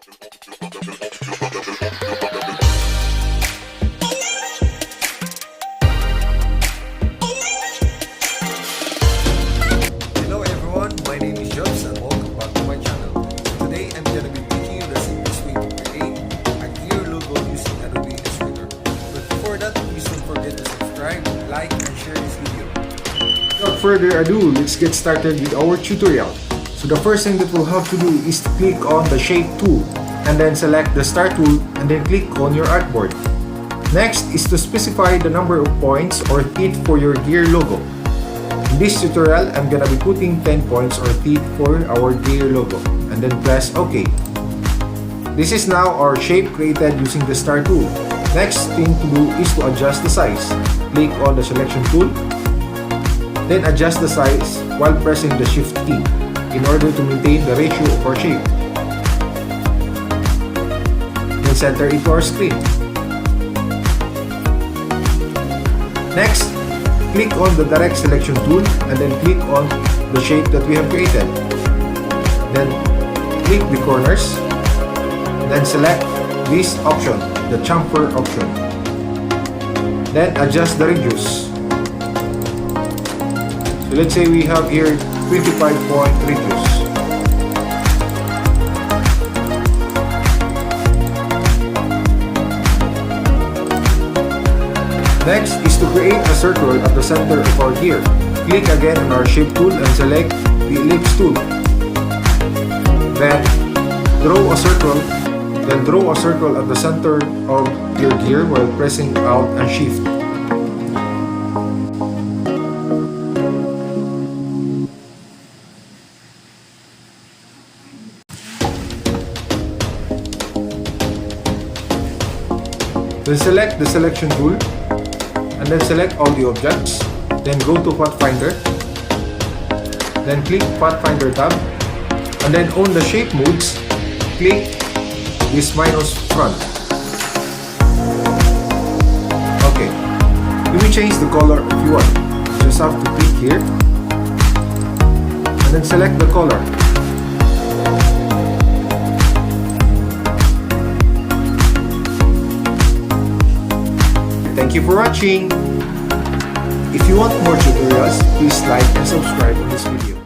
Hello everyone, my name is Jobs and welcome back to my channel. Today I'm going to be teaching you the simplest way to create a gear logo using Adobe Illustrator. But before that, please don't forget to subscribe, like, and share this video. Without further ado, let's get started with our tutorial. So the first thing that we'll have to do is to click on the shape tool and then select the star tool and then click on your artboard. Next is to specify the number of points or teeth for your gear logo. In this tutorial, I'm gonna be putting 10 points or teeth for our gear logo and then press OK. This is now our shape created using the star tool. Next thing to do is to adjust the size. Click on the selection tool, then adjust the size while pressing the shift key in order to maintain the ratio of our shape. Then center it to our screen. Next, click on the direct selection tool and then click on the shape that we have created. Then click the corners, then select this option, the chamfer option. Then adjust the radius. So let's say we have here 25-point radius. Next is to create a circle at the center of our gear. Click again on our shape tool and select the ellipse tool. Then draw a circle at the center of your gear while pressing Alt and Shift. Then select the selection tool and then select all the objects, then go to Pathfinder, then click Pathfinder tab, and then on the shape modes, click this minus front. Okay, you may change the color if you want. You just have to click here, and then select the color. Thank you for watching. If you want more tutorials, please like and subscribe on this video.